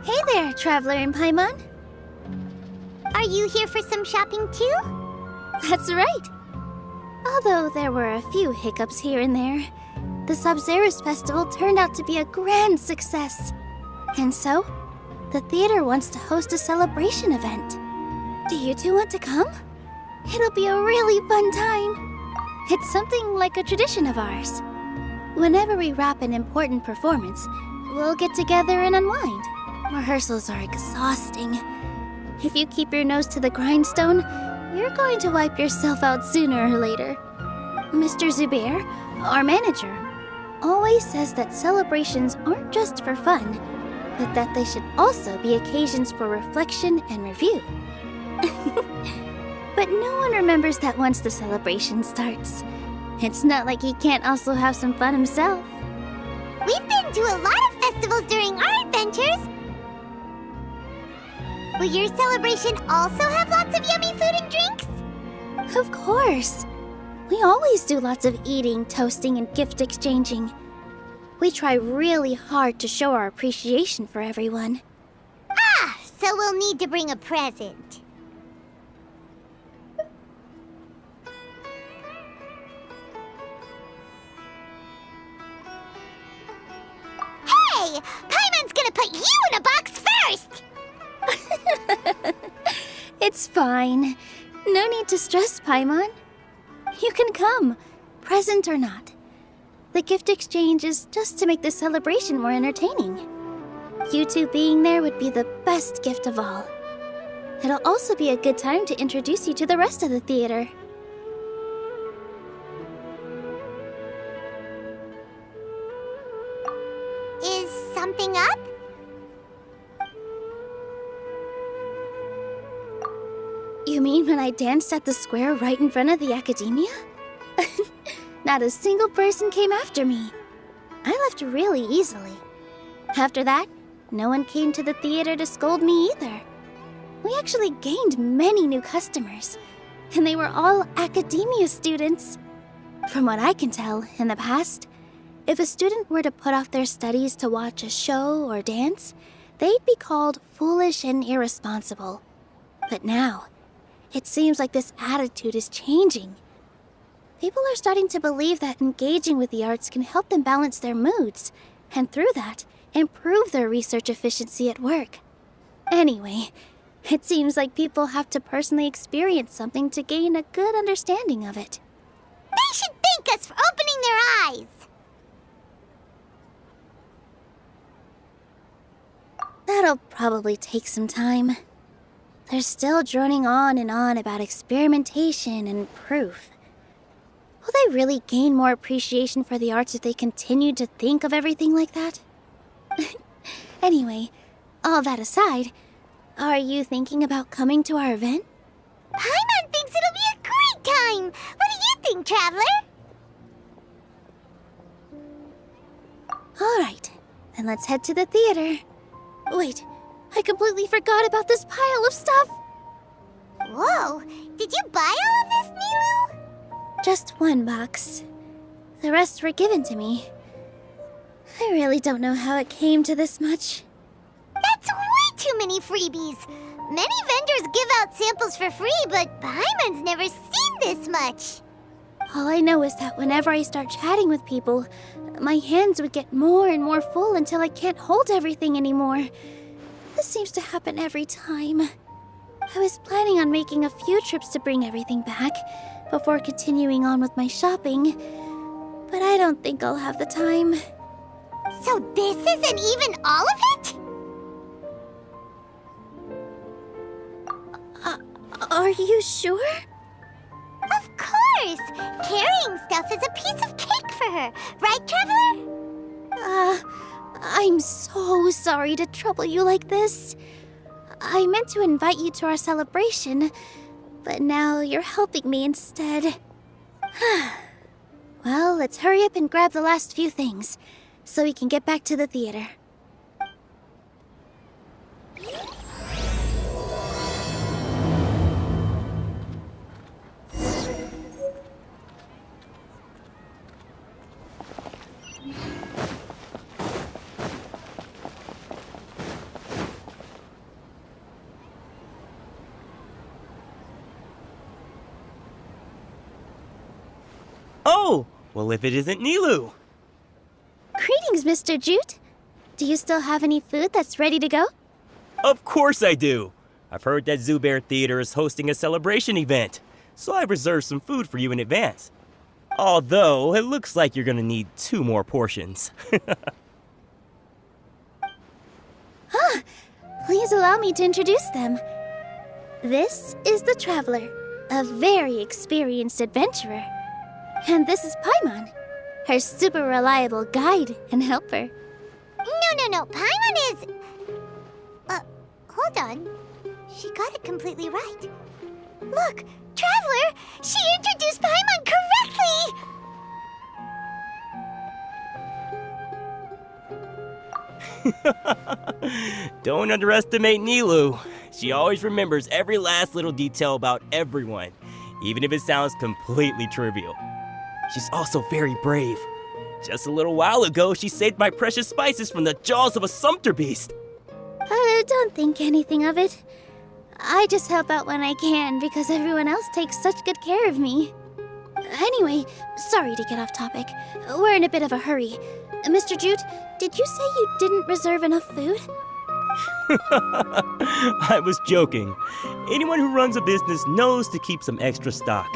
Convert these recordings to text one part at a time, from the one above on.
Hey there, Traveler in Paimon. Are you here for some shopping too? That's right. Although there were a few hiccups here and there, the Sabzerus Festival turned out to be a grand success. And so, the theater wants to host a celebration event. Do you two want to come? It'll be a really fun time. It's something like a tradition of ours. Whenever we wrap an important performance, we'll get together and unwind. Rehearsals are exhausting. If you keep your nose to the grindstone, you're going to wipe yourself out sooner or later. Mr. Zubair, our manager, always says that celebrations aren't just for fun, but that they should also be occasions for reflection and review. But no one remembers that once the celebration starts. It's not like he can't also have some fun himself. We've been to a lot of festivals during our adventures. Will your celebration also have lots of yummy food and drinks? Of course. We always do lots of eating, toasting, and gift exchanging. We try really hard to show our appreciation for everyone. Ah, so we'll need to bring a present. Hey! Paimon's gonna put you in a box first! It's fine. No need to stress, Paimon. You can come, present or not. The gift exchange is just to make the celebration more entertaining. You two being there would be the best gift of all. It'll also be a good time to introduce you to the rest of the theater. Is something up? You mean when I danced at the square right in front of the academia? Not a single person came after me. I left really easily. After that, no one came to the theater to scold me either. We actually gained many new customers, and they were all academia students. From what I can tell, in the past, if a student were to put off their studies to watch a show or dance, they'd be called foolish and irresponsible. But now, it seems like this attitude is changing. People are starting to believe that engaging with the arts can help them balance their moods, and through that, improve their research efficiency at work. Anyway, it seems like people have to personally experience something to gain a good understanding of it. They should thank us for opening their eyes! That'll probably take some time. They're still droning on and on about experimentation and proof. Will they really gain more appreciation for the arts if they continue to think of everything like that? Anyway, all that aside, are you thinking about coming to our event? Paimon thinks it'll be a great time! What do you think, Traveler? All right, then let's head to the theater. Wait, I completely forgot about this pile of stuff! Whoa! Did you buy all of this, Nilu? Just one box. The rest were given to me. I really don't know how it came to this much. That's way too many freebies! Many vendors give out samples for free, but Paimon's never seen this much! All I know is that whenever I start chatting with people, my hands would get more and more full until I can't hold everything anymore. This seems to happen every time. I was planning on making a few trips to bring everything back before continuing on with my shopping, but I don't think I'll have the time. So this isn't even all of it? Are you sure? Of course! Carrying stuff is a piece of cake for her, right, Traveler? I'm so sorry to trouble you like this. I meant to invite you to our celebration, but now you're helping me instead. Well, let's hurry up and grab the last few things, so we can get back to the theater. Well, if it isn't Nilou. Greetings, Mr. Jute. Do you still have any food that's ready to go? Of course I do. I've heard that Zubair Theater is hosting a celebration event, so I've reserved some food for you in advance. Although, it looks like you're gonna need 2 more portions. Please allow me to introduce them. This is the Traveler, a very experienced adventurer. And this is Paimon, her super reliable guide and helper. No. Paimon is... hold on. She got it completely right. Look, Traveler! She introduced Paimon correctly! Don't underestimate Nilou. She always remembers every last little detail about everyone, even if it sounds completely trivial. She's also very brave. Just a little while ago, she saved my precious spices from the jaws of a sumpter beast. Don't think anything of it. I just help out when I can because everyone else takes such good care of me. Anyway, sorry to get off topic. We're in a bit of a hurry. Mr. Jute, did you say you didn't reserve enough food? I was joking. Anyone who runs a business knows to keep some extra stock.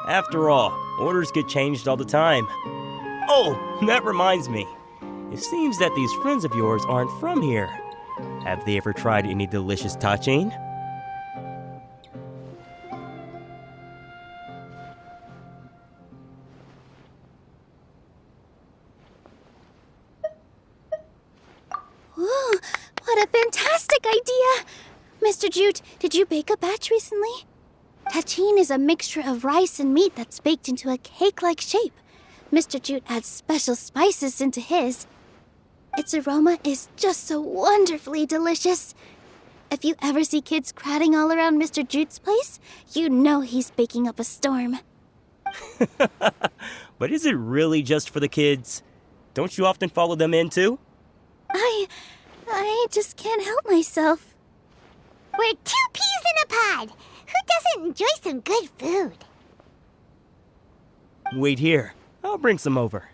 After all, orders get changed all the time. Oh, that reminds me. It seems that these friends of yours aren't from here. Have they ever tried any delicious tachin? Ooh, what a fantastic idea! Mr. Jute, did you bake a batch recently? Tachin is a mixture of rice and meat that's baked into a cake-like shape. Mr. Jute adds special spices into his. Its aroma is just so wonderfully delicious. If you ever see kids crowding all around Mr. Jute's place, you know he's baking up a storm. But is it really just for the kids? Don't you often follow them in too? I just can't help myself. We're 2 peas in a pod! Who doesn't enjoy some good food? Wait here. I'll bring some over.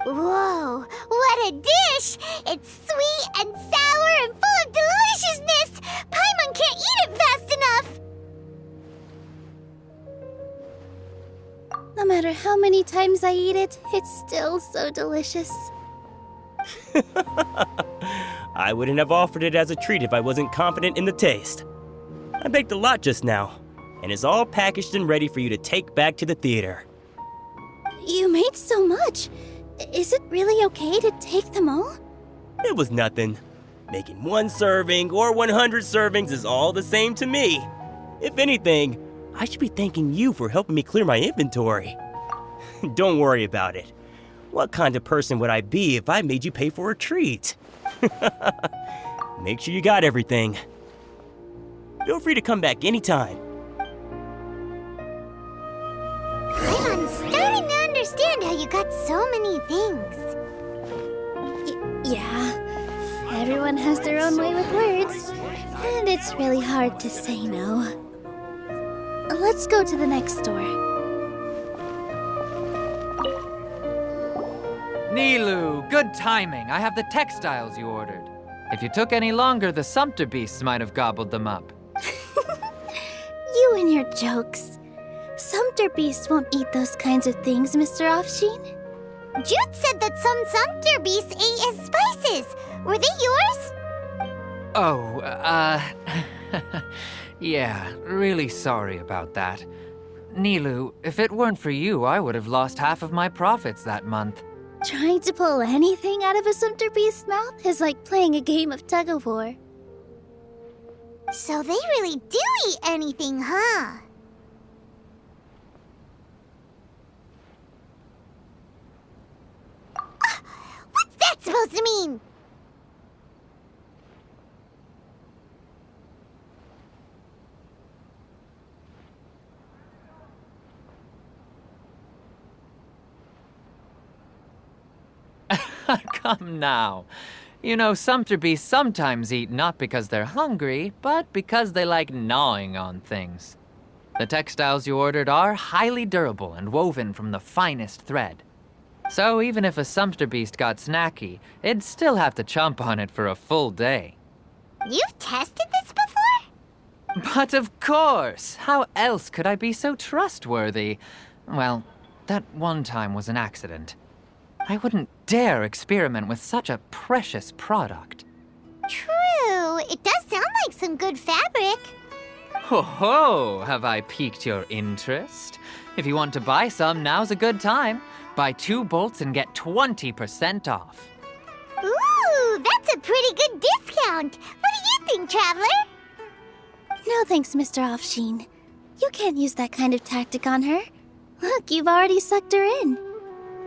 Whoa, what a dish! It's sweet and sour and full of deliciousness! Paimon can't eat it fast enough! No matter how many times I eat it, it's still so delicious. I wouldn't have offered it as a treat if I wasn't confident in the taste. I baked a lot just now, and it's all packaged and ready for you to take back to the theater. You made so much. Is it really okay to take them all? It was nothing. Making 1 serving or 100 servings is all the same to me. If anything, I should be thanking you for helping me clear my inventory. Don't worry about it. What kind of person would I be if I made you pay for a treat? Make sure you got everything. Feel free to come back anytime. I'm starting to understand how you got so many things. Yeah. Everyone has their own way with words, and it's really hard to say no. Let's go to the next door. Nilou, good timing. I have the textiles you ordered. If you took any longer, the sumpter beasts might have gobbled them up. You and your jokes. Sumpter beasts won't eat those kinds of things, Mr. Offsheen. Jute said that some sumpter beasts ate his spices. Were they yours? Oh, yeah, really sorry about that. Nilou, if it weren't for you, I would have lost half of my profits that month. Trying to pull anything out of a sumpter beast's mouth is like playing a game of tug-of-war. So they really do eat anything, huh? What's that supposed to mean? Come now. You know, sumpter beasts sometimes eat not because they're hungry, but because they like gnawing on things. The textiles you ordered are highly durable and woven from the finest thread. So even if a sumpter beast got snacky, it'd still have to chomp on it for a full day. You've tested this before? But of course! How else could I be so trustworthy? Well, that one time was an accident. I wouldn't dare experiment with such a precious product. True. It does sound like some good fabric. Ho ho! Have I piqued your interest? If you want to buy some, now's a good time. Buy 2 bolts and get 20% off. Ooh, that's a pretty good discount. What do you think, Traveler? No thanks, Mr. Offsheen. You can't use that kind of tactic on her. Look, you've already sucked her in.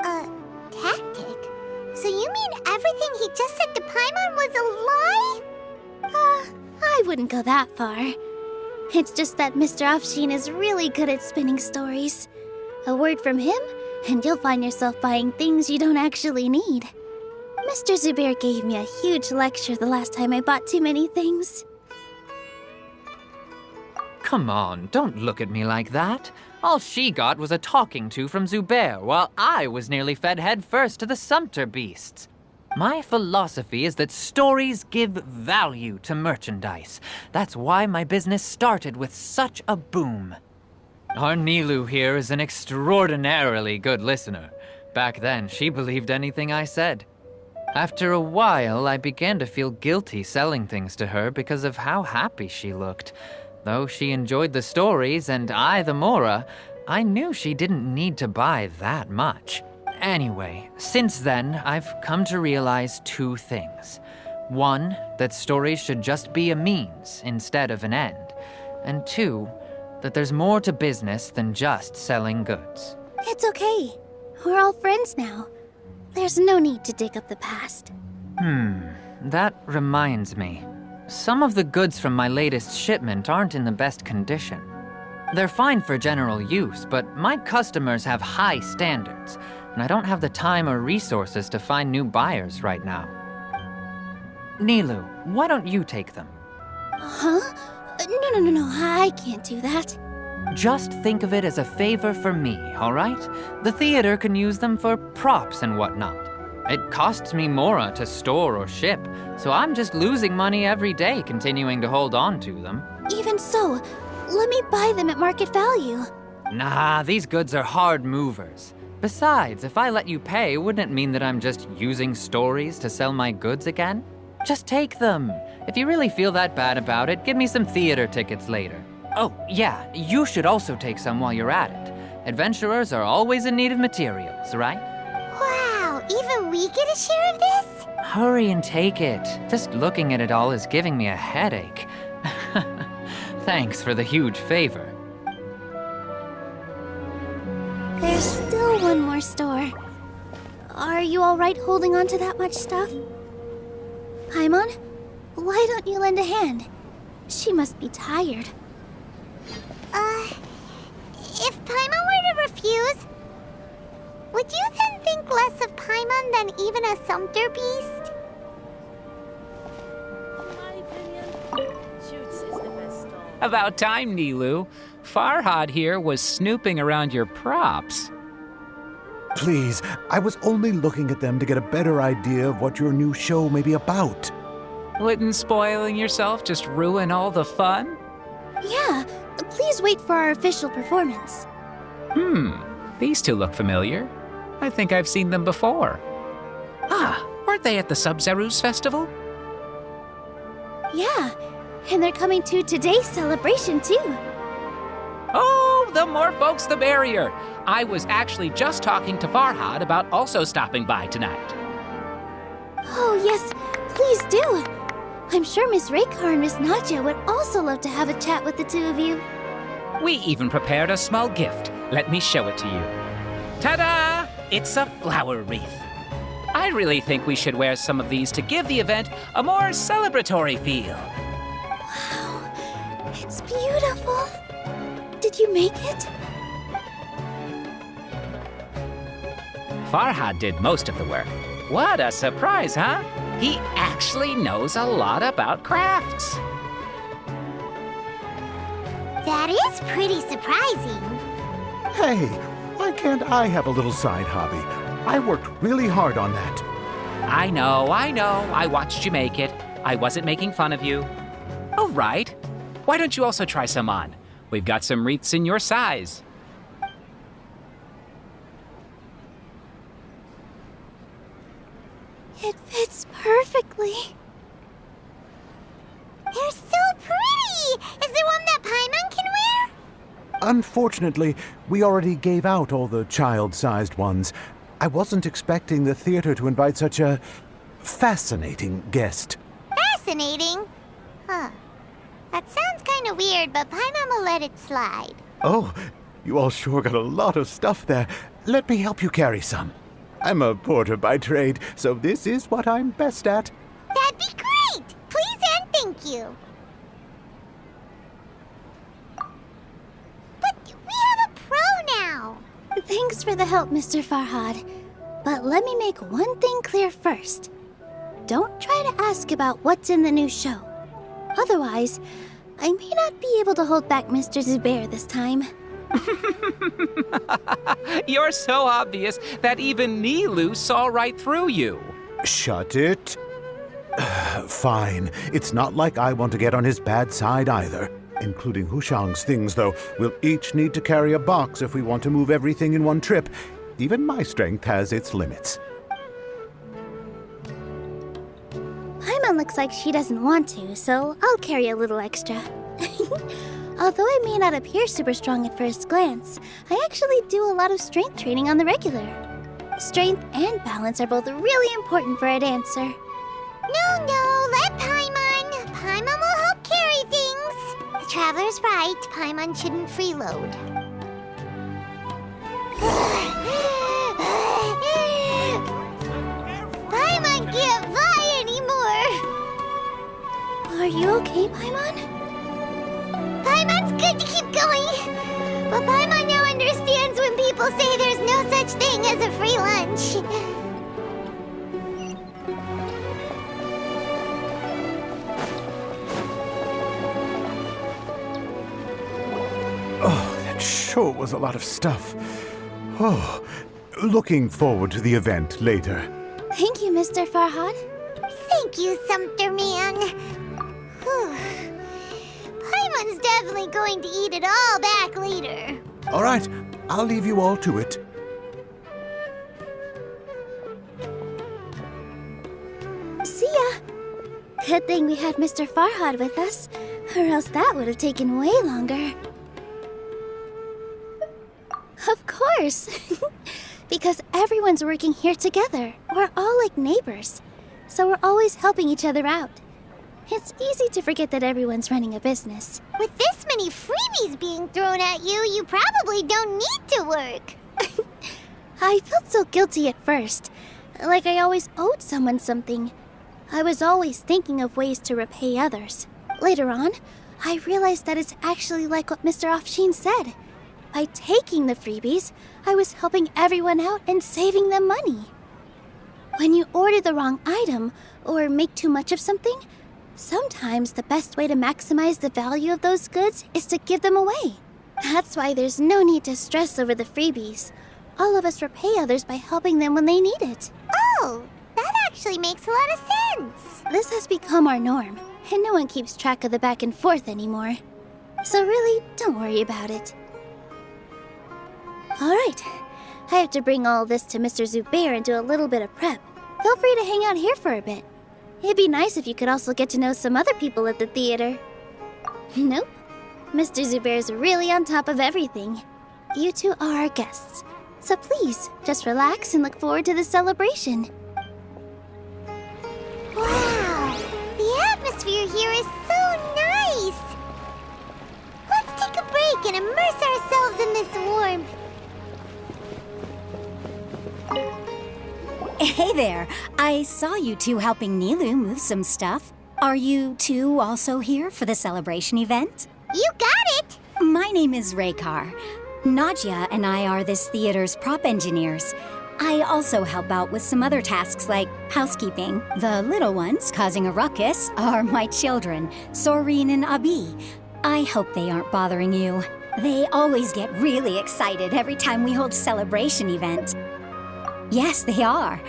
Tactic? So you mean everything he just said to Paimon was a lie? I wouldn't go that far. It's just that Mr. Offsheen is really good at spinning stories. A word from him, and you'll find yourself buying things you don't actually need. Mr. Zubair gave me a huge lecture the last time I bought too many things. Come on, don't look at me like that. All she got was a talking to from Zubair, while I was nearly fed head first to the sumpter beasts. My philosophy is that stories give value to merchandise. That's why my business started with such a boom. Our Nilou here is an extraordinarily good listener. Back then, she believed anything I said. After a while, I began to feel guilty selling things to her because of how happy she looked. Though she enjoyed the stories and I the Mora, I knew she didn't need to buy that much. Anyway, since then, I've come to realize 2 things. 1, that stories should just be a means instead of an end. And 2, that there's more to business than just selling goods. It's okay. We're all friends now. There's no need to dig up the past. That reminds me. Some of the goods from my latest shipment aren't in the best condition. They're fine for general use, but my customers have high standards, and I don't have the time or resources to find new buyers right now. Nilou, why don't you take them? Huh? No, I can't do that. Just think of it as a favor for me, all right? The theater can use them for props and whatnot. It costs me Mora to store or ship, so I'm just losing money every day continuing to hold on to them. Even so, let me buy them at market value. Nah, these goods are hard movers. Besides, if I let you pay, wouldn't it mean that I'm just using stories to sell my goods again? Just take them. If you really feel that bad about it, give me some theater tickets later. Oh, yeah, you should also take some while you're at it. Adventurers are always in need of materials, right? Wow, even we get a share of this? Hurry and take it. Just looking at it all is giving me a headache. Thanks for the huge favor. There's still one more store. Are you all right holding on to that much stuff? Paimon, why don't you lend a hand? She must be tired. If Paimon were to refuse, would you then think less of Paimon than even a sumpter beast? In my opinion, Shoots is the best stall. About time, Nilou. Farhad here was snooping around your props. Please, I was only looking at them to get a better idea of what your new show may be about. Wouldn't spoiling yourself just ruin all the fun? Yeah, please wait for our official performance. These 2 look familiar. I think I've seen them before. Ah, weren't they at the Sub-Zerus festival? Yeah, and they're coming to today's celebration too. Oh, the more folks the merrier. I was actually just talking to Farhad about also stopping by tonight. Oh yes, please do. I'm sure Miss Raykar and Miss Nadja would also love to have a chat with the 2 of you. We even prepared a small gift. Let me show it to you. Ta-da! It's a flower wreath. I really think we should wear some of these to give the event a more celebratory feel. Wow, it's beautiful. Did you make it? Farhad did most of the work. What a surprise, huh? He actually knows a lot about crafts. That is pretty surprising. Hey, why can't I have a little side hobby? I worked really hard on that. I know. I watched you make it. I wasn't making fun of you. Oh, right. Why don't you also try some on? We've got some wreaths in your size. It fits perfectly. They're so pretty! Is there one that Paimon can wear? Unfortunately, we already gave out all the child-sized ones. I wasn't expecting the theater to invite such a fascinating guest. Fascinating. Huh. That sounds kind of weird, but Paimon will let it slide. Oh, you all sure got a lot of stuff there. Let me help you carry some. I'm a porter by trade, so this is what I'm best at. That'd be great! Please and thank you. But we have a pro now. Thanks for the help, Mr. Farhad. But let me make one thing clear first. Don't try to ask about what's in the new show. Otherwise, I may not be able to hold back Mr. Zubair this time. You're so obvious that even Nilu saw right through you. Shut it. Fine. It's not like I want to get on his bad side either. Including Hushang's things, though. We'll each need to carry a box if we want to move everything in one trip. Even my strength has its limits. Paimon looks like she doesn't want to, so I'll carry a little extra. Although I may not appear super strong at first glance, I actually do a lot of strength training on the regular. Strength and balance are both really important for a dancer. No, let Paimon. Paimon will help carry things. The Traveler's right. Paimon shouldn't freeload. Paimon can't fly anymore. Are you okay, Paimon? Paimon's good to keep going. But Paimon now understands when people say there's no such thing as a free lunch. Oh, that sure was a lot of stuff. Oh, looking forward to the event later. Thank you, Mr. Farhad. Thank you, Sumter Man. Whew. Paimon's definitely going to eat it all back later. All right, I'll leave you all to it. See ya. Good thing we had Mr. Farhad with us, or else that would have taken way longer. Of course. Because everyone's working here together. We're all like neighbors, so we're always helping each other out. It's easy to forget that everyone's running a business. With this many freebies being thrown at you, you probably don't need to work. I felt so guilty at first, like I always owed someone something. I was always thinking of ways to repay others. Later on, I realized that it's actually like what Mr. Afshin said. By taking the freebies, I was helping everyone out and saving them money. When you order the wrong item or make too much of something, sometimes the best way to maximize the value of those goods is to give them away. That's why there's no need to stress over the freebies. All of us repay others by helping them when they need it. Oh, that actually makes a lot of sense. This has become our norm, and no one keeps track of the back and forth anymore. So really, don't worry about it. All right, I have to bring all this to Mr. Zubair and do a little bit of prep. Feel free to hang out here for a bit. It'd be nice if you could also get to know some other people at the theater. Nope. Mr. Zubair's really on top of everything. You two are our guests. So please, just relax and look forward to the celebration. Wow, the atmosphere here is so nice. Let's take a break and immerse ourselves in this warmth. Hey there. I saw you two helping Nilu move some stuff. Are you two also here for the celebration event? You got it! My name is Raykar. Nadia and I are this theater's prop engineers. I also help out with some other tasks like housekeeping. The little ones causing a ruckus are my children, Soreen and Abi. I hope they aren't bothering you. They always get really excited every time we hold a celebration event. Yes, they are.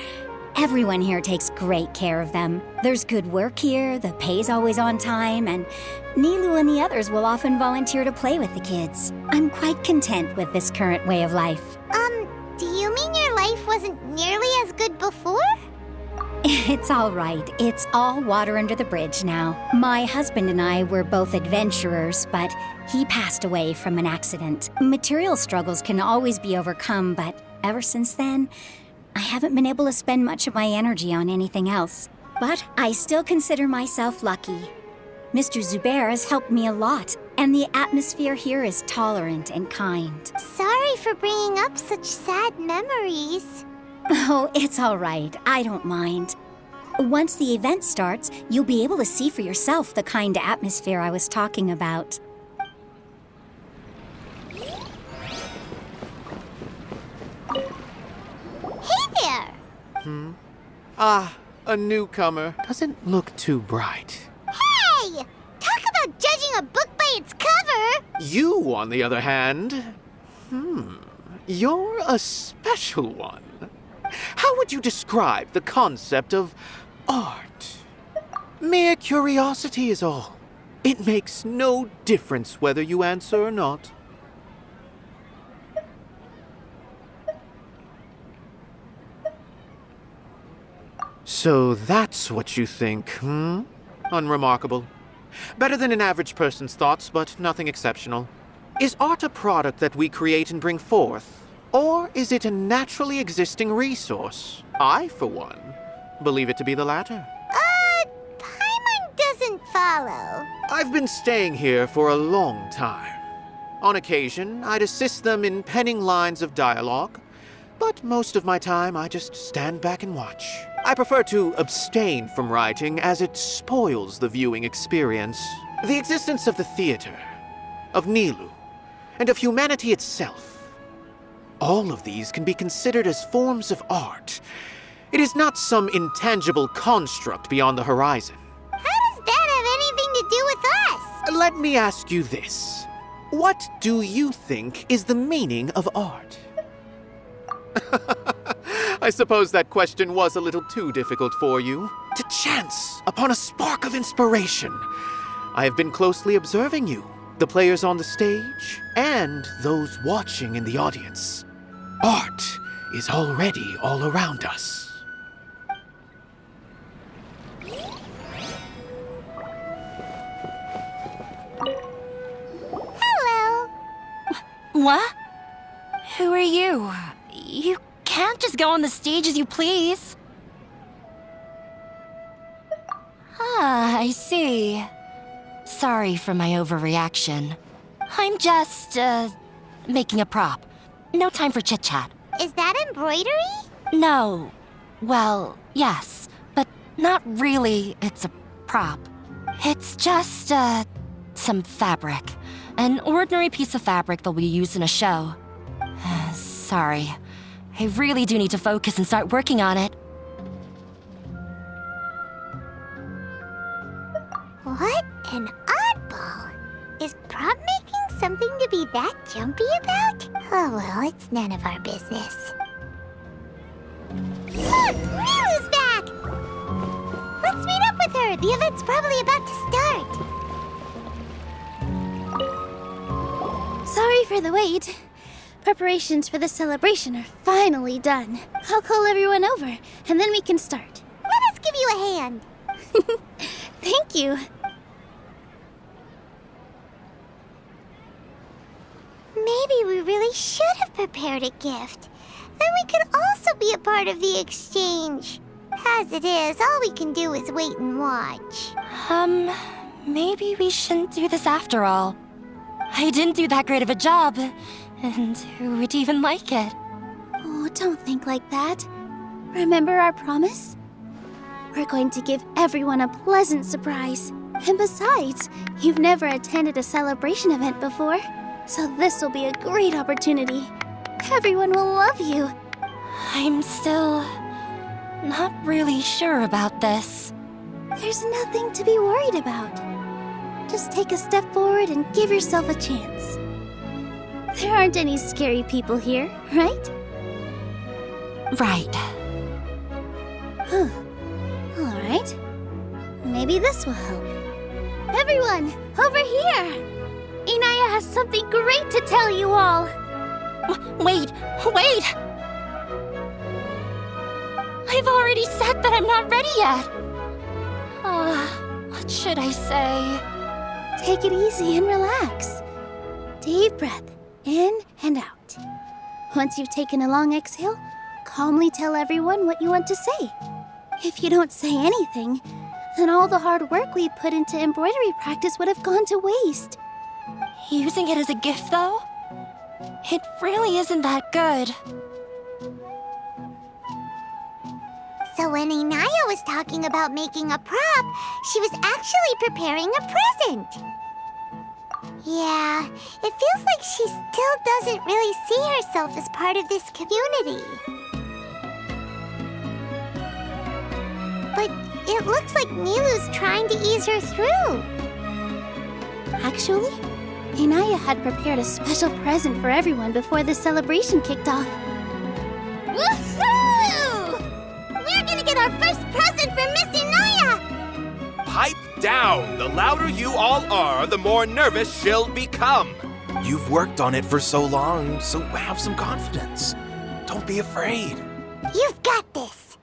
Everyone here takes great care of them. There's good work here, the pay's always on time, and Nilu and the others will often volunteer to play with the kids. I'm quite content with this current way of life. Do you mean your life wasn't nearly as good before? It's all right. It's all water under the bridge now. My husband and I were both adventurers, but he passed away from an accident. Material struggles can always be overcome, but ever since then, I haven't been able to spend much of my energy on anything else. But I still consider myself lucky. Mr. Zubair has helped me a lot, and the atmosphere here is tolerant and kind. Sorry for bringing up such sad memories. Oh, it's all right. I don't mind. Once the event starts, you'll be able to see for yourself the kind of atmosphere I was talking about. Hey there! Ah, a newcomer. Doesn't look too bright. Hey! Talk about judging a book by its cover! You, on the other hand, you're a special one. How would you describe the concept of art? Mere curiosity is all. It makes no difference whether you answer or not. So that's what you think, Unremarkable. Better than an average person's thoughts, but nothing exceptional. Is art a product that we create and bring forth? Or is it a naturally existing resource? I, for one, believe it to be the latter. Paimon doesn't follow. I've been staying here for a long time. On occasion, I'd assist them in penning lines of dialogue, but most of my time I just stand back and watch. I prefer to abstain from writing as it spoils the viewing experience. The existence of the theater, of Nilu, and of humanity itself. All of these can be considered as forms of art. It is not some intangible construct beyond the horizon. How does that have anything to do with us? Let me ask you this. What do you think is the meaning of art? I suppose that question was a little too difficult for you. To chance upon a spark of inspiration. I have been closely observing you, the players on the stage, and those watching in the audience. Art is already all around us. Hello. What? Who are you? You can't just go on the stage as you please. Ah, I see. Sorry for my overreaction. I'm just, making a prop. No time for chit-chat. Is that embroidery? No. Well, yes, but not really. It's a prop. It's just, some fabric. An ordinary piece of fabric that'll be used in a show. Sorry. I really do need to focus and start working on it. What an oddball. Is prop making something to be that jumpy about? Oh well, it's none of our business. Look! Nilu's back! Let's meet up with her! The event's probably about to start. Sorry for the wait. Preparations for the celebration are finally done. I'll call everyone over, and then we can start. Let us give you a hand. Thank you. Maybe we really should have prepared a gift. Then we could also be a part of the exchange. As it is, all we can do is wait and watch. Maybe we shouldn't do this after all. I didn't do that great of a job, and who would even like it? Oh, don't think like that. Remember our promise? We're going to give everyone a pleasant surprise. And besides, you've never attended a celebration event before, so this will be a great opportunity. Everyone will love you. I'm still not really sure about this. There's nothing to be worried about. Just take a step forward and give yourself a chance. There aren't any scary people here, right? Right. Huh. All right. Maybe this will help. Everyone, over here! Inaya has something great to tell you all. Wait! I've already said that I'm not ready yet. What should I say? Take it easy and relax. Deep breath, in and out. Once you've taken a long exhale, calmly tell everyone what you want to say. If you don't say anything, then all the hard work we put into embroidery practice would have gone to waste. Using it as a gift, though? It really isn't that good. So when Inaya was talking about making a prop, she was actually preparing a present. Yeah, it feels like she still doesn't really see herself as part of this community. But it looks like Nilu's trying to ease her through. Actually, Inaya had prepared a special present for everyone before the celebration kicked off. Woohoo! We're gonna get our first present from Miss Inaya! Pipe down! The louder you all are, the more nervous she'll become. You've worked on it for so long, so have some confidence. Don't be afraid. You've got this!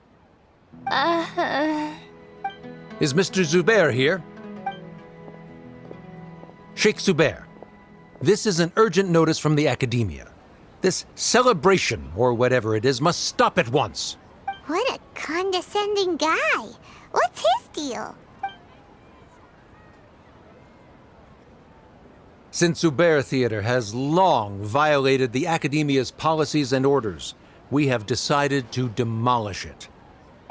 Is Mr. Zubair here? Sheikh Zubair, this is an urgent notice from the Academia. This celebration, or whatever it is, must stop at once. What a condescending guy. What's his deal? Since Zubair Theater has long violated the Academia's policies and orders, we have decided to demolish it.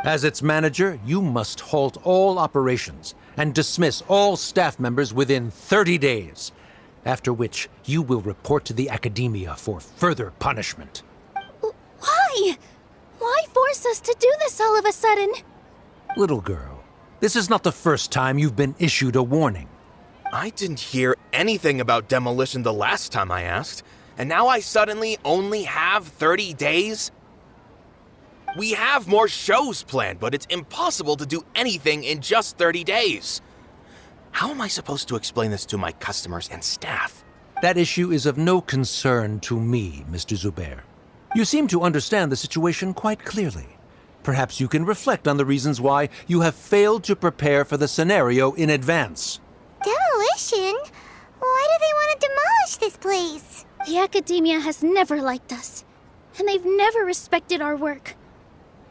As its manager, you must halt all operations and dismiss all staff members within 30 days, after which you will report to the Academia for further punishment. Why? Why force us to do this all of a sudden? Little girl, this is not the first time you've been issued a warning. I didn't hear anything about demolition the last time I asked, and now I suddenly only have 30 days? We have more shows planned, but it's impossible to do anything in just 30 days. How am I supposed to explain this to my customers and staff? That issue is of no concern to me, Mr. Zubair. You seem to understand the situation quite clearly. Perhaps you can reflect on the reasons why you have failed to prepare for the scenario in advance. Demolition? Why do they want to demolish this place? The Academia has never liked us, and they've never respected our work.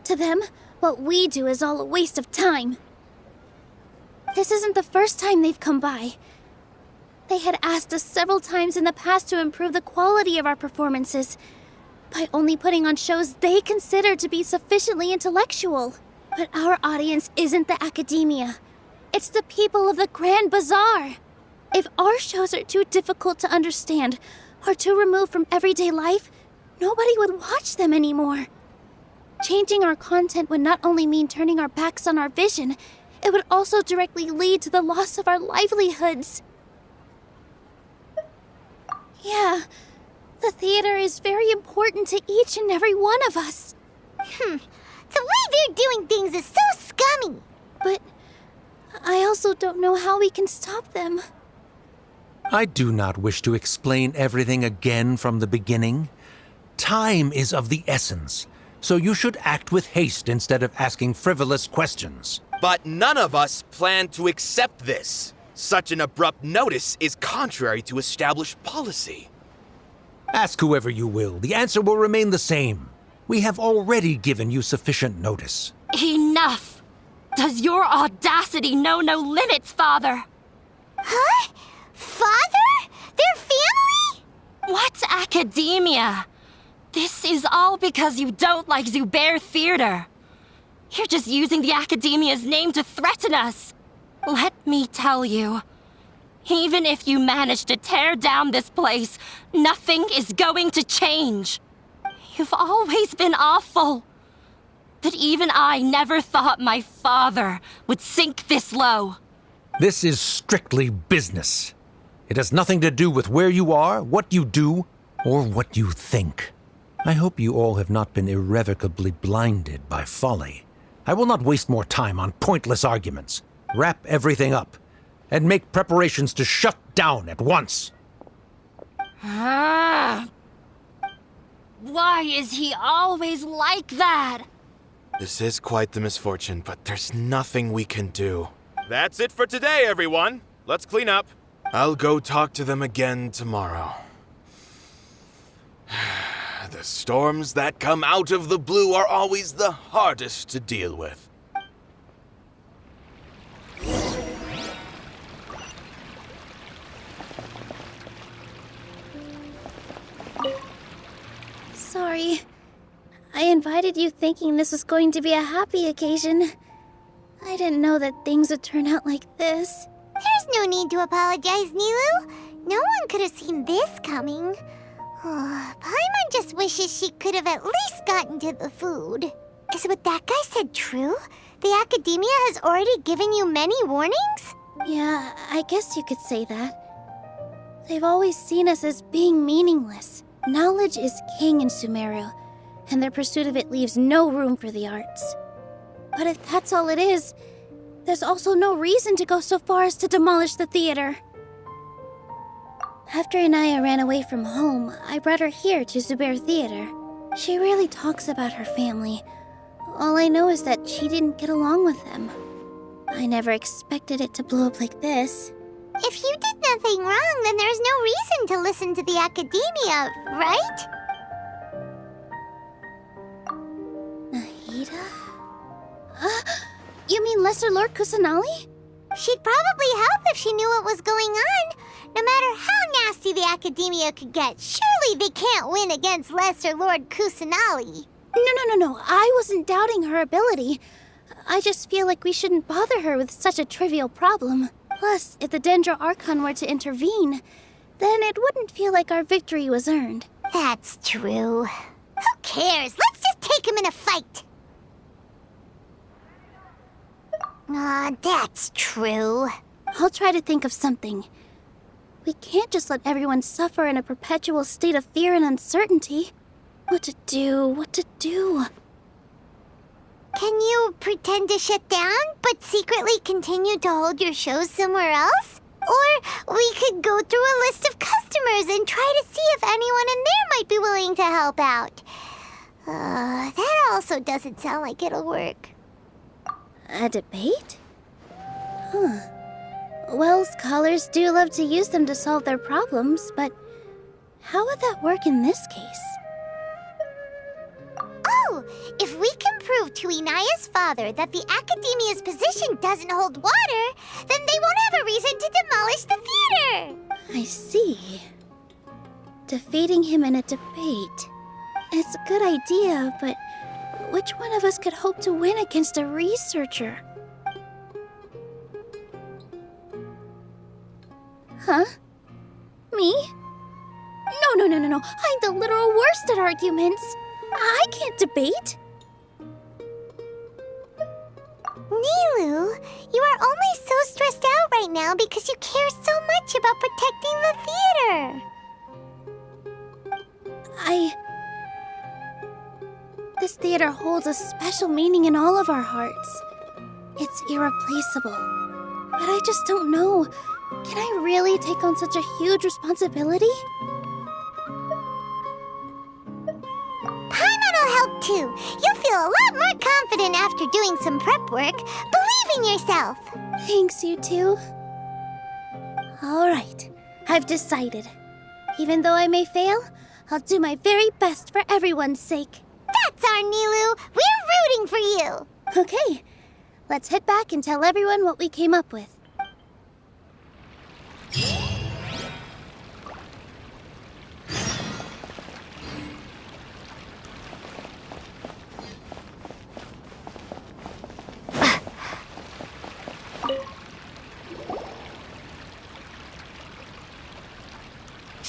To them, what we do is all a waste of time. This isn't the first time they've come by. They had asked us several times in the past to improve the quality of our performances by only putting on shows they consider to be sufficiently intellectual. But our audience isn't the Academia. It's the people of the Grand Bazaar. If our shows are too difficult to understand or too removed from everyday life, nobody would watch them anymore. Changing our content would not only mean turning our backs on our vision, it would also directly lead to the loss of our livelihoods. Yeah, the theater is very important to each and every one of us. The way they're doing things is so scummy. But I also don't know how we can stop them. I do not wish to explain everything again from the beginning. Time is of the essence, so you should act with haste instead of asking frivolous questions. But none of us plan to accept this. Such an abrupt notice is contrary to established policy. Ask whoever you will, the answer will remain the same. We have already given you sufficient notice. Enough! Does your audacity know no limits, Father? Huh? Father? Their family? What academia? This is all because you don't like Zubair Theater. You're just using the Academia's name to threaten us. Let me tell you, even if you manage to tear down this place, nothing is going to change. You've always been awful. But even I never thought my father would sink this low. This is strictly business. It has nothing to do with where you are, what you do, or what you think. I hope you all have not been irrevocably blinded by folly. I will not waste more time on pointless arguments. Wrap everything up, and make preparations to shut down at once. Why is he always like that? This is quite the misfortune, but there's nothing we can do. That's it for today, everyone. Let's clean up. I'll go talk to them again tomorrow. The storms that come out of the blue are always the hardest to deal with. Sorry. I invited you thinking this was going to be a happy occasion. I didn't know that things would turn out like this. There's no need to apologize, Nilu. No one could have seen this coming. Oh, Paimon just wishes she could have at least gotten to the food. Is what that guy said true? The Academia has already given you many warnings? Yeah, I guess you could say that. They've always seen us as being meaningless. Knowledge is king in Sumeru, and their pursuit of it leaves no room for the arts. But if that's all it is, there's also no reason to go so far as to demolish the theater. After Inaya ran away from home, I brought her here to Zubair Theater. She really talks about her family. All I know is that she didn't get along with them. I never expected it to blow up like this. If you did nothing wrong, then there's no reason to listen to the Academia, right? Nahida? You mean Lesser Lord Kusanali? She'd probably help if she knew what was going on. No matter how nasty the Academia could get, surely they can't win against Lesser Lord Kusanali. No. I wasn't doubting her ability. I just feel like we shouldn't bother her with such a trivial problem. Plus, if the Dendro Archon were to intervene, then it wouldn't feel like our victory was earned. That's true. Who cares? Let's just take him in a fight. That's true. I'll try to think of something. We can't just let everyone suffer in a perpetual state of fear and uncertainty. What to do? Can you pretend to shut down, but secretly continue to hold your shows somewhere else? Or we could go through a list of customers and try to see if anyone in there might be willing to help out. That also doesn't sound like it'll work. A debate? Well, scholars do love to use them to solve their problems, but how would that work in this case? Oh, if we can prove to Inaya's father that the Academia's position doesn't hold water, then they won't have a reason to demolish the theater! I see. Defeating him in a debate. It's a good idea, but which one of us could hope to win against a researcher? Huh? Me? No. I'm the literal worst at arguments. I can't debate. Nilu, you are only so stressed out right now because you care so much about protecting the theater. This theater holds a special meaning in all of our hearts. It's irreplaceable. But I just don't know. Can I really take on such a huge responsibility? Paimon will help too. You'll feel a lot more confident after doing some prep work. Believe in yourself. Thanks, you two. All right, I've decided. Even though I may fail, I'll do my very best for everyone's sake. That's our Nilu. We're rooting for you. Okay, let's head back and tell everyone what we came up with.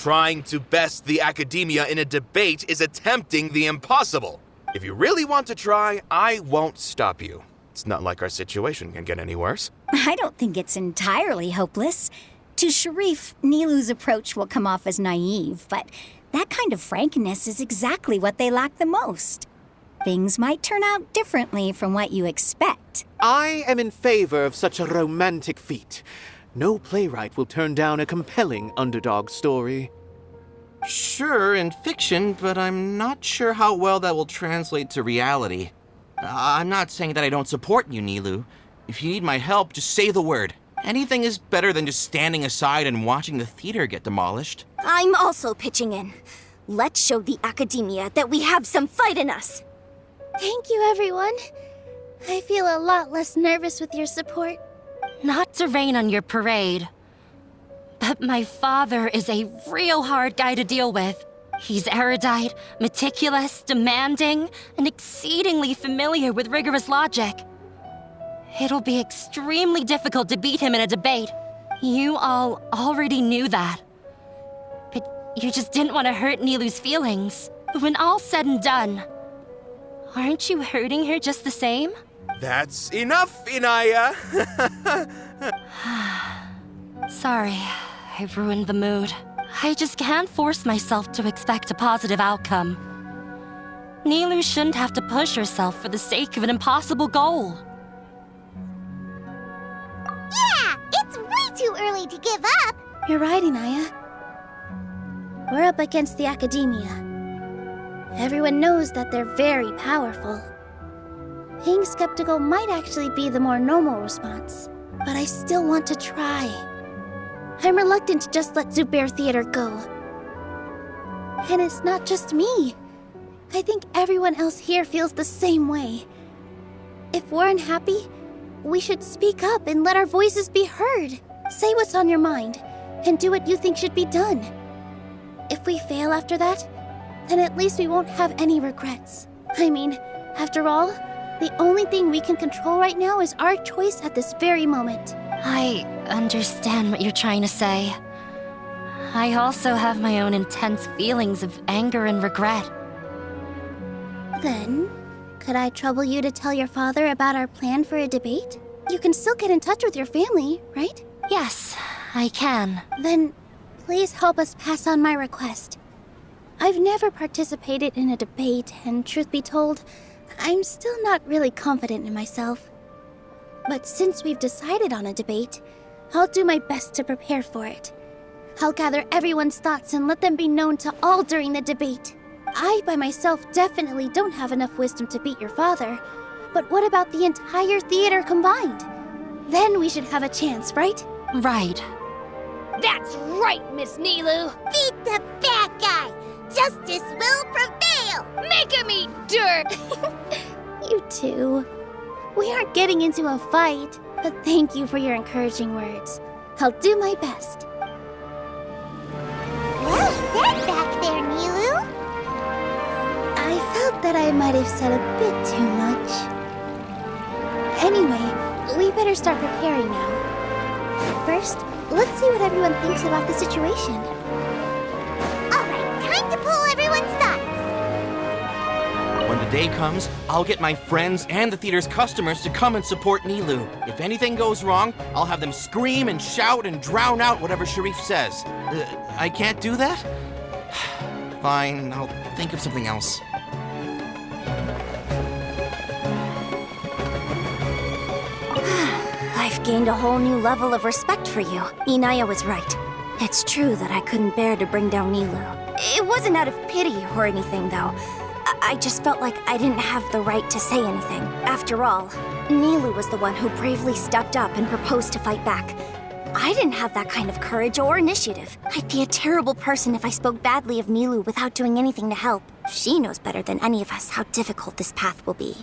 trying to best the academia in a debate is attempting the impossible. If you really want to try, I won't stop you. It's not like our situation can get any worse. I don't think it's entirely hopeless. To Sharif, Nilu's approach will come off as naive, but that kind of frankness is exactly what they lack the most. Things might turn out differently from what you expect. I am in favor of such a romantic feat. No playwright will turn down a compelling underdog story. Sure, in fiction, but I'm not sure how well that will translate to reality. I'm not saying that I don't support you, Nilu. If you need my help, just say the word. Anything is better than just standing aside and watching the theater get demolished. I'm also pitching in. Let's show the academia that we have some fight in us. Thank you, everyone. I feel a lot less nervous with your support. Not to rain on your parade, but my father is a real hard guy to deal with. He's erudite, meticulous, demanding, and exceedingly familiar with rigorous logic. It'll be extremely difficult to beat him in a debate. You all already knew that. But you just didn't want to hurt Nilu's feelings. But when all's said and done, aren't you hurting her just the same? That's enough, Inaya! Sorry, I ruined the mood. I just can't force myself to expect a positive outcome. Nilu shouldn't have to push herself for the sake of an impossible goal. Yeah, it's way too early to give up. You're right, Inaya. We're up against the academia. Everyone knows that they're very powerful. Being skeptical might actually be the more normal response, but I still want to try. I'm reluctant to just let Zubair Theater go. And it's not just me. I think everyone else here feels the same way. If we're unhappy, we should speak up and let our voices be heard. Say what's on your mind, and do what you think should be done. If we fail after that, then at least we won't have any regrets. I mean, after all, the only thing we can control right now is our choice at this very moment. I understand what you're trying to say. I also have my own intense feelings of anger and regret. Then, could I trouble you to tell your father about our plan for a debate? You can still get in touch with your family, right? Yes, I can. Then, please help us pass on my request. I've never participated in a debate, and truth be told, I'm still not really confident in myself. But since we've decided on a debate, I'll do my best to prepare for it. I'll gather everyone's thoughts and let them be known to all during the debate. I, by myself, definitely don't have enough wisdom to beat your father. But what about the entire theater combined? Then we should have a chance, right? Right. That's right, Miss Nilu. Beat the bad guy. Justice will prevail. Make him eat dirt. You too. We aren't getting into a fight, but thank you for your encouraging words. I'll do my best. Well said back there, Nilu. I felt that I might have said a bit too much. Anyway, we better start preparing now. First, let's see what everyone thinks about the situation. All right, time to pull everyone's thoughts. When the day comes, I'll get my friends and the theater's customers to come and support Nilu. If anything goes wrong, I'll have them scream and shout and drown out whatever Sharif says. I can't do that? Fine, I'll think of something else. I've gained a whole new level of respect for you. Inaya was right. It's true that I couldn't bear to bring down Nilu. It wasn't out of pity or anything, though. I just felt like I didn't have the right to say anything. After all, Nilu was the one who bravely stepped up and proposed to fight back. I didn't have that kind of courage or initiative. I'd be a terrible person if I spoke badly of Nilu without doing anything to help. She knows better than any of us how difficult this path will be.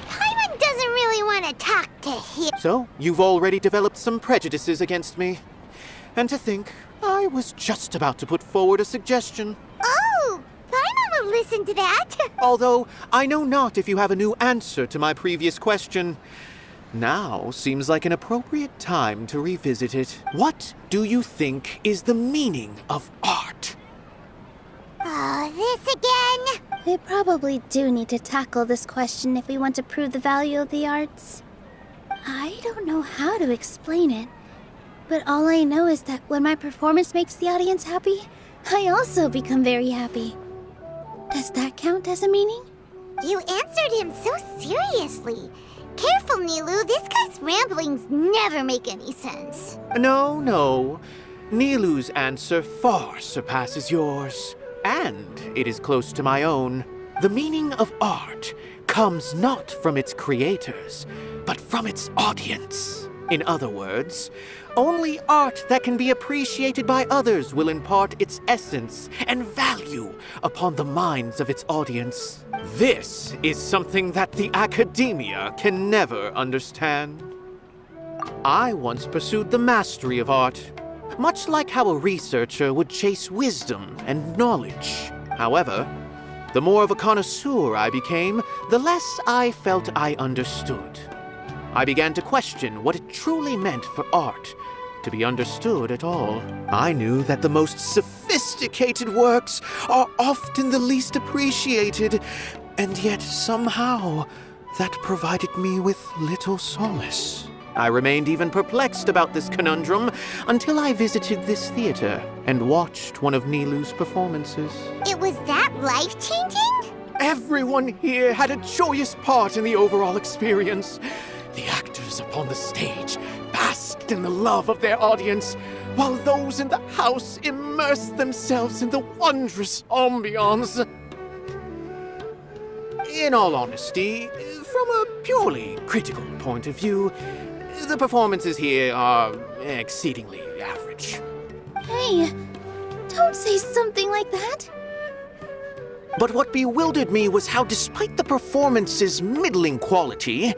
Paimon doesn't really want to talk to him. So, you've already developed some prejudices against me. And to think, I was just about to put forward a suggestion. Oh, Paimon will listen to that. Although, I know not if you have a new answer to my previous question. Now seems like an appropriate time to revisit it. What do you think is the meaning of art? Oh, this again? We probably do need to tackle this question if we want to prove the value of the arts. I don't know how to explain it, but all I know is that when my performance makes the audience happy, I also become very happy. Does that count as a meaning? You answered him so seriously. Careful, Nilu. This guy's ramblings never make any sense. No. Nilu's answer far surpasses yours, and it is close to my own. The meaning of art comes not from its creators, but from its audience. In other words, only art that can be appreciated by others will impart its essence and value upon the minds of its audience. This is something that the academia can never understand. I once pursued the mastery of art, much like how a researcher would chase wisdom and knowledge. However, the more of a connoisseur I became, the less I felt I understood. I began to question what it truly meant for art to be understood at all. I knew that the most sophisticated works are often the least appreciated, and yet somehow that provided me with little solace. I remained even perplexed about this conundrum until I visited this theater and watched one of Nilu's performances. It was that life-changing? Everyone here had a joyous part in the overall experience. The actors upon the stage basked in the love of their audience, while those in the house immersed themselves in the wondrous ambiance. In all honesty, from a purely critical point of view, the performances here are exceedingly average. Hey, don't say something like that. But what bewildered me was how, despite the performance's middling quality,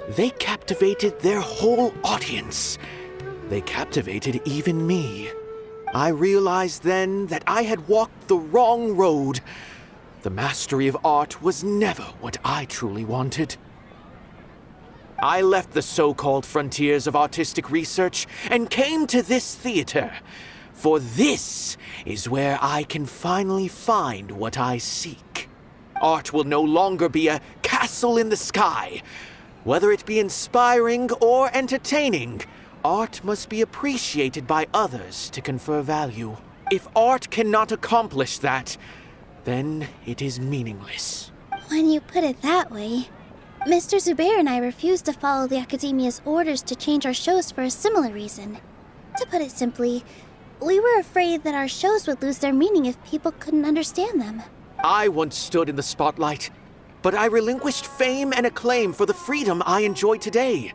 they captivated their whole audience. They captivated even me. I realized then that I had walked the wrong road. The mastery of art was never what I truly wanted. I left the so-called frontiers of artistic research and came to this theater, for this is where I can finally find what I seek. Art will no longer be a castle in the sky. Whether it be inspiring or entertaining, art must be appreciated by others to confer value. If art cannot accomplish that, then it is meaningless. When you put it that way, Mr. Zubair and I refused to follow the Academia's orders to change our shows for a similar reason. To put it simply, we were afraid that our shows would lose their meaning if people couldn't understand them. I once stood in the spotlight, but I relinquished fame and acclaim for the freedom I enjoy today.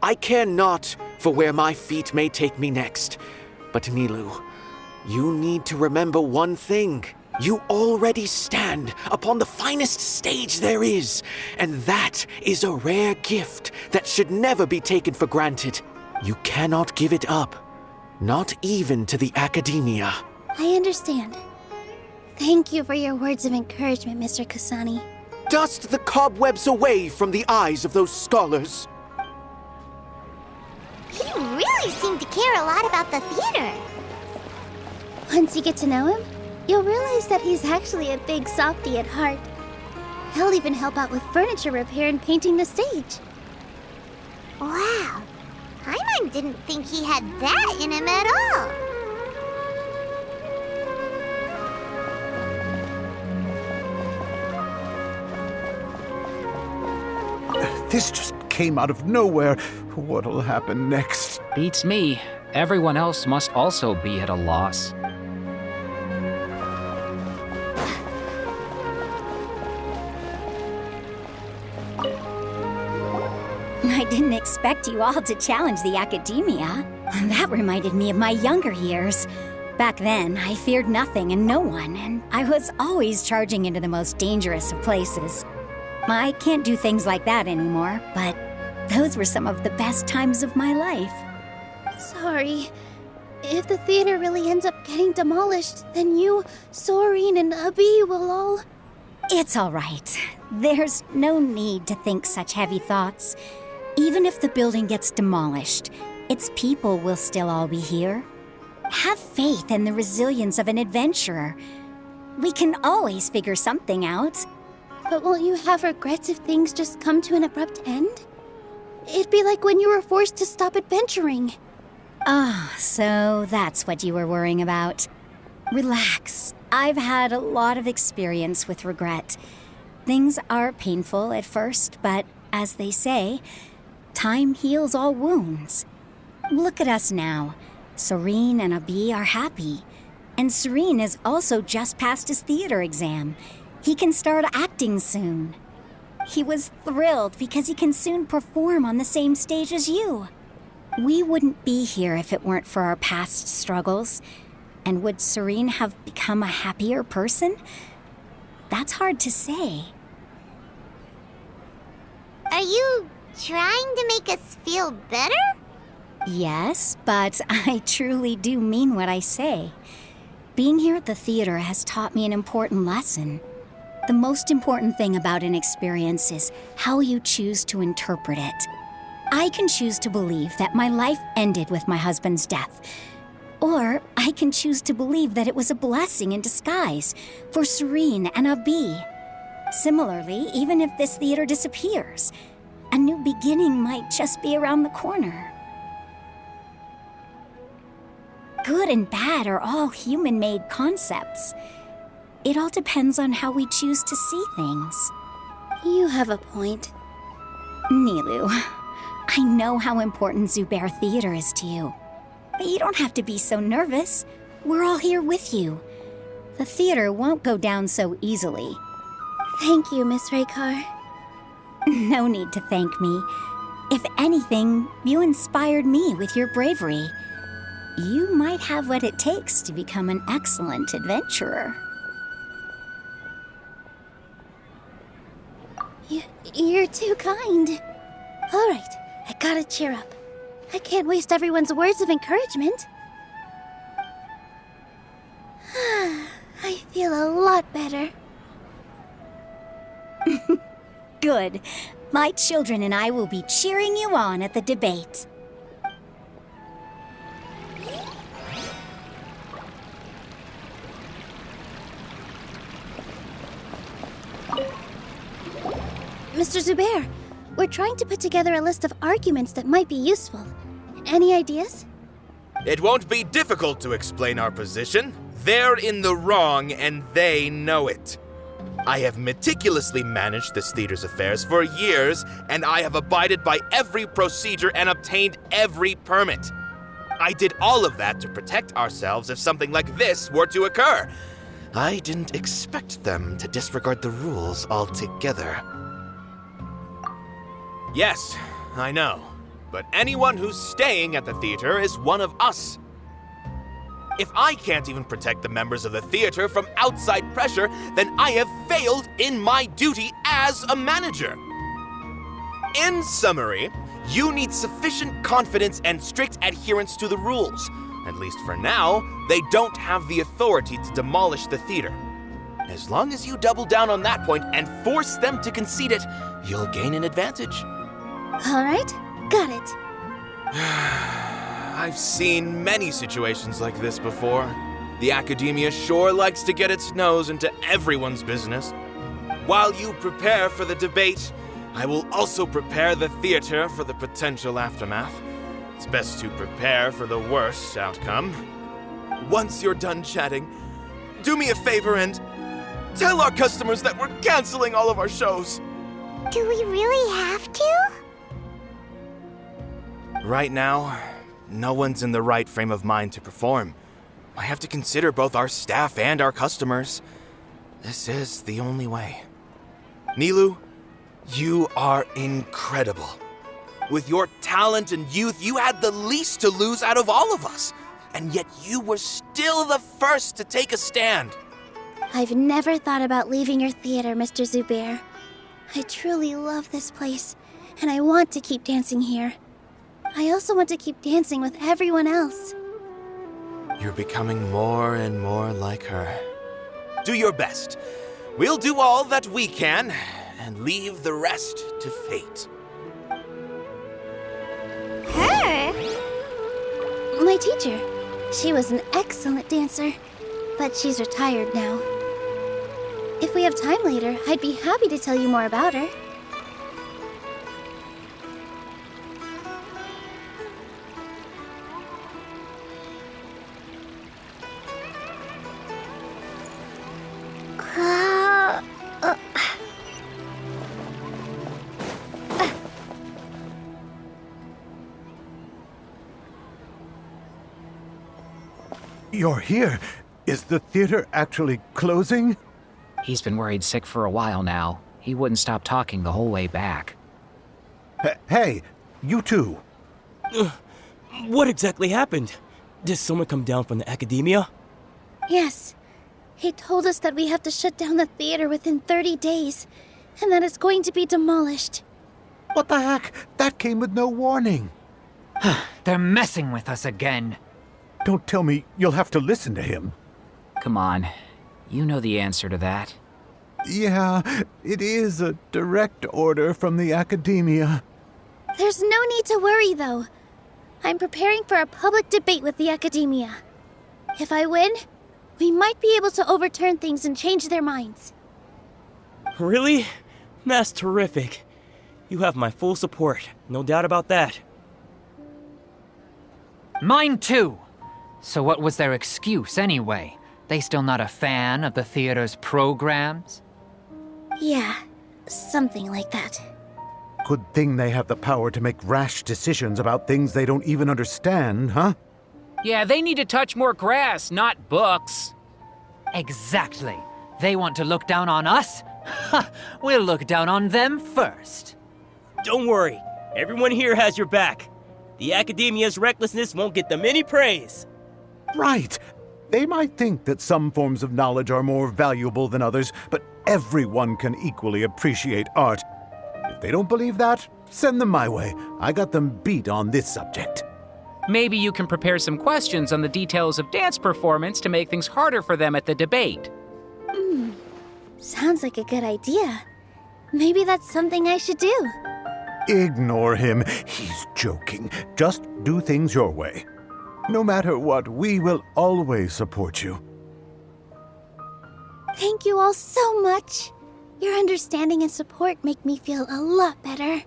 I care not for where my feet may take me next, but Nilu, you need to remember one thing. You already stand upon the finest stage there is, and that is a rare gift that should never be taken for granted. You cannot give it up, not even to the Academia. I understand. Thank you for your words of encouragement, Mr. Kasani. Dust the cobwebs away from the eyes of those scholars. He really seemed to care a lot about the theater. Once you get to know him, you'll realize that he's actually a big softie at heart. He'll even help out with furniture repair and painting the stage. Wow. Paimon didn't think he had that in him at all. This just came out of nowhere. What'll happen next? Beats me. Everyone else must also be at a loss. I didn't expect you all to challenge the Academia. That reminded me of my younger years. Back then, I feared nothing and no one, and I was always charging into the most dangerous of places. I can't do things like that anymore, but those were some of the best times of my life. Sorry. If the theater really ends up getting demolished, then you, Soren, and Abi will all... It's all right. There's no need to think such heavy thoughts. Even if the building gets demolished, its people will still all be here. Have faith in the resilience of an adventurer. We can always figure something out. But won't you have regrets if things just come to an abrupt end? It'd be like when you were forced to stop adventuring. Ah, so that's what you were worrying about. Relax. I've had a lot of experience with regret. Things are painful at first, but as they say, time heals all wounds. Look at us now. Serene and Abi are happy. And Serene has also just passed his theater exam. He can start acting soon. He was thrilled because he can soon perform on the same stage as you. We wouldn't be here if it weren't for our past struggles. And would Serene have become a happier person? That's hard to say. Are you trying to make us feel better? Yes, but I truly do mean what I say. Being here at the theater has taught me an important lesson. The most important thing about an experience is how you choose to interpret it. I can choose to believe that my life ended with my husband's death. Or I can choose to believe that it was a blessing in disguise for Serene and Abi. Similarly, even if this theater disappears, a new beginning might just be around the corner. Good and bad are all human-made concepts. It all depends on how we choose to see things. You have a point. Nilou, I know how important Zubair Theater is to you. But you don't have to be so nervous. We're all here with you. The theater won't go down so easily. Thank you, Miss Raykar. No need to thank me. If anything, you inspired me with your bravery. You might have what it takes to become an excellent adventurer. You're too kind. All right, I gotta cheer up. I can't waste everyone's words of encouragement. I feel a lot better. Good. My children and I will be cheering you on at the debate. Mr. Zubair, we're trying to put together a list of arguments that might be useful. Any ideas? It won't be difficult to explain our position. They're in the wrong, and they know it. I have meticulously managed this theater's affairs for years, and I have abided by every procedure and obtained every permit. I did all of that to protect ourselves if something like this were to occur. I didn't expect them to disregard the rules altogether. Yes, I know. But anyone who's staying at the theater is one of us. If I can't even protect the members of the theater from outside pressure, then I have failed in my duty as a manager. In summary, you need sufficient confidence and strict adherence to the rules. At least for now, they don't have the authority to demolish the theater. As long as you double down on that point and force them to concede it, you'll gain an advantage. All right, got it. I've seen many situations like this before. The academia sure likes to get its nose into everyone's business. While you prepare for the debate, I will also prepare the theater for the potential aftermath. It's best to prepare for the worst outcome. Once you're done chatting, do me a favor and tell our customers that we're canceling all of our shows. Do we really have to? Right now, no one's in the right frame of mind to perform. I have to consider both our staff and our customers. This is the only way. Nilou, you are incredible. With your talent and youth, you had the least to lose out of all of us. And yet you were still the first to take a stand. I've never thought about leaving your theater, Mr. Zubair. I truly love this place, and I want to keep dancing here. I also want to keep dancing with everyone else. You're becoming more and more like her. Do your best. We'll do all that we can and leave the rest to fate. Her? My teacher. She was an excellent dancer, but she's retired now. If we have time later, I'd be happy to tell you more about her. You're here. Is the theater actually closing? He's been worried sick for a while now. He wouldn't stop talking the whole way back. Hey, you two. What exactly happened? Did someone come down from the academia? Yes. He told us that we have to shut down the theater within 30 days, and that it's going to be demolished. What the heck? That came with no warning. They're messing with us again. Don't tell me you'll have to listen to him. Come on. You know the answer to that. Yeah, it is a direct order from the academia. There's no need to worry, though. I'm preparing for a public debate with the academia. If I win, we might be able to overturn things and change their minds. Really? That's terrific. You have my full support, no doubt about that. Mine too. So what was their excuse anyway? They still not a fan of the theater's programs? Yeah, something like that. Good thing they have the power to make rash decisions about things they don't even understand, huh? Yeah, they need to touch more grass, not books. Exactly. They want to look down on us? Ha! We'll look down on them first. Don't worry, everyone here has your back. The academia's recklessness won't get them any praise. Right. They might think that some forms of knowledge are more valuable than others, but everyone can equally appreciate art. If they don't believe that, send them my way. I got them beat on this subject. Maybe you can prepare some questions on the details of dance performance to make things harder for them at the debate. Sounds like a good idea. Maybe that's something I should do. Ignore him. He's joking. Just do things your way. No matter what, we will always support you. Thank you all so much. Your understanding and support make me feel a lot better.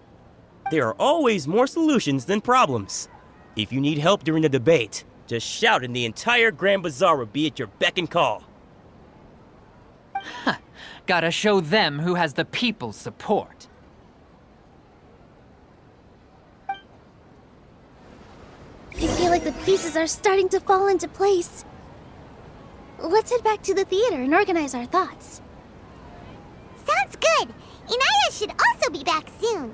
There are always more solutions than problems. If you need help during the debate, just shout and the entire Grand Bazaar will be at your beck and call. Gotta show them who has the people's support. I feel like the pieces are starting to fall into place. Let's head back to the theater and organize our thoughts. Sounds good. Inaya should also be back soon.